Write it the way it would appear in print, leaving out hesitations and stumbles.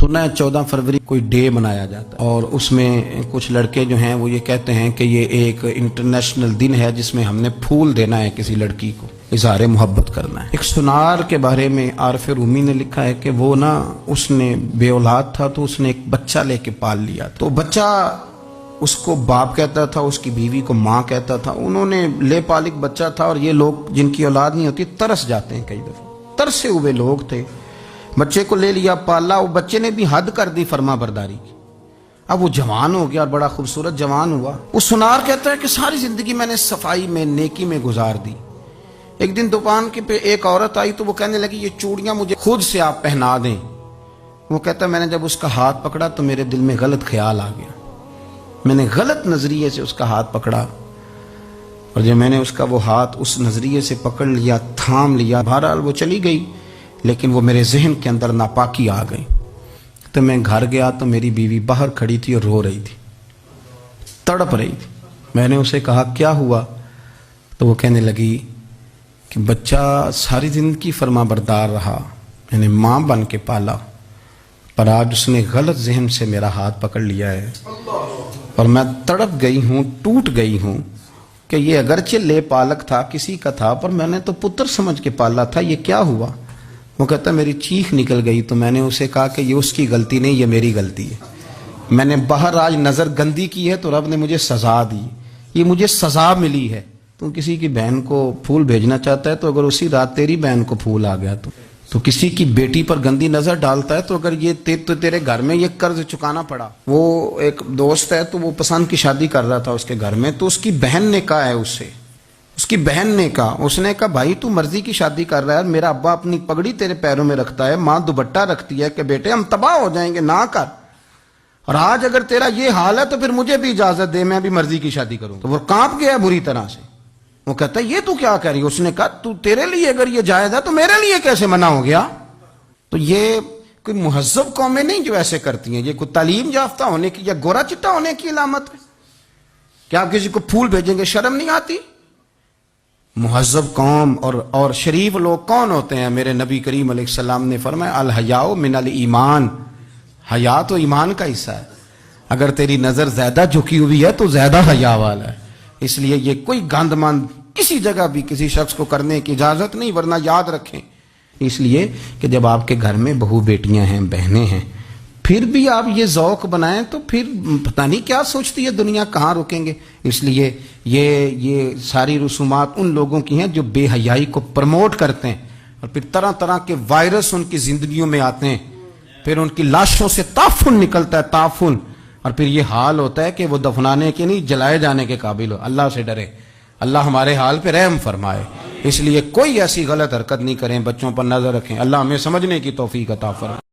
सुना है 14 फरवरी कोई डे मनाया जाता है और उसमें कुछ लड़के जो हैं वो ये कहते हैं कि ये एक इंटरनेशनल दिन है जिसमें हमने फूल देना है किसी लड़की को, इज़हार मोहब्बत करना है। एक सुनार के बारे में आरफ रूमी ने लिखा है कि वो ना उसने बे औलाद था तो उसने एक बच्चा लेके पाल लिया। तो बच्चा उसको बाप कहता था, उसकी बीवी को माँ कहता था। उन्होंने ले पालिक बच्चा था और ये लोग जिनकी औलाद नहीं होती तरस जाते हैं, कई दफ़ा तरसे हुए लोग थे। बच्चे को ले लिया, पाला, वो बच्चे ने भी हद कर दी फर्मा बरदारी की। अब वो जवान हो गया और बड़ा खूबसूरत जवान हुआ। वो सुनार कहता है कि सारी जिंदगी मैंने सफाई में, नेकी में गुजार दी। एक दिन दुकान के पे एक औरत आई तो वो कहने लगी ये चूड़ियां मुझे खुद से आप पहना दें। वो कहता है मैंने जब उसका हाथ पकड़ा तो मेरे दिल में गलत ख्याल आ गया, मैंने गलत नजरिए से उसका हाथ पकड़ा और जब मैंने उसका वो हाथ उस नजरिए से पकड़ लिया, थाम लिया, बहरहाल वो चली गई, लेकिन वो मेरे जहन के अंदर नापाकी आ गई। तो मैं घर गया तो मेरी बीवी बाहर खड़ी थी और रो रही थी, तड़प रही थी। मैंने उसे कहा क्या हुआ? तो वो कहने लगी कि बच्चा सारी जिंदगी फर्मा बरदार रहा, मैंने माँ बन के पाला, पर आज उसने गलत जहन से मेरा हाथ पकड़ लिया है और मैं तड़प गई हूँ, टूट गई हूँ कि ये अगरचे ले पालक था, किसी का था, पर मैंने तो पुत्र समझ के पाला था, ये क्या हुआ? वो कहता मेरी चीख निकल गई। तो मैंने उसे कहा कि ये उसकी गलती नहीं, ये मेरी गलती है। मैंने बाहर आज नज़र गंदी की है तो रब ने मुझे सज़ा दी, ये मुझे सज़ा मिली है। तू किसी की बहन को फूल भेजना चाहता है तो अगर उसी रात तेरी बहन को फूल आ गया तो किसी की बेटी पर गंदी नज़र डालता है तो अगर ये तेरे घर में ये कर्ज चुकाना पड़ा। वो एक दोस्त है तो वो पसंद की शादी कर रहा था उसके घर में, तो उसकी बहन ने कहा है उससे, उसकी बहन ने कहा, उसने कहा भाई तू मर्जी की शादी कर रहा है, मेरा अब्बा अपनी पगड़ी तेरे पैरों में रखता है, माँ दुपट्टा रखती है कि बेटे हम तबाह हो जाएंगे, ना कर। और आज अगर तेरा ये हाल है तो फिर मुझे भी इजाजत दे, मैं भी मर्जी की शादी करूं। तो वो कांप गया बुरी तरह से। वो कहता है ये तू क्या कह रही है? उसने कहा तू तेरे लिए अगर ये जायज है तो मेरे लिए कैसे मना हो गया? तो ये कोई मुहज्जब कौमें नहीं जो ऐसे करती हैं, ये कोई तालीम याफ्ता होने की या गोरा चिट्टा होने की अलामत है? क्या आप किसी को फूल भेजेंगे? शर्म नहीं आती? मुहज्जब कौम और शरीफ लोग कौन होते हैं? मेरे नबी करीम अलैहिस्सलाम ने फरमाया अल हयाउ मिनल ईमान, हया तो ईमान का हिस्सा है। अगर तेरी नजर ज्यादा झुकी हुई है तो ज्यादा हया वाला है। इसलिए ये कोई गंदमंद किसी जगह भी किसी शख्स को करने की इजाजत नहीं, वरना याद रखें इसलिए कि जब आपके घर में बहू बेटियां हैं, बहनें हैं, फिर भी आप ये ज़ौक़ बनाएं तो फिर पता नहीं क्या सोचती है दुनिया, कहाँ रुकेंगे। इसलिए ये सारी रसूमात उन लोगों की हैं जो बेहयाई को प्रमोट करते हैं और फिर तरह तरह के वायरस उनकी ज़िंदगियों में आते हैं, फिर उनकी लाशों से ताफुन निकलता है, ताफुन, और फिर ये हाल होता है कि वो दफनाने के नहीं जलाए जाने के काबिल हो। अल्लाह से डरे, अल्लाह हमारे हाल पे रहम फरमाए। इसलिए कोई ऐसी गलत हरकत नहीं करें, बच्चों पर नजर रखें। अल्लाह हमें समझने की तौफीक अता फरमाए।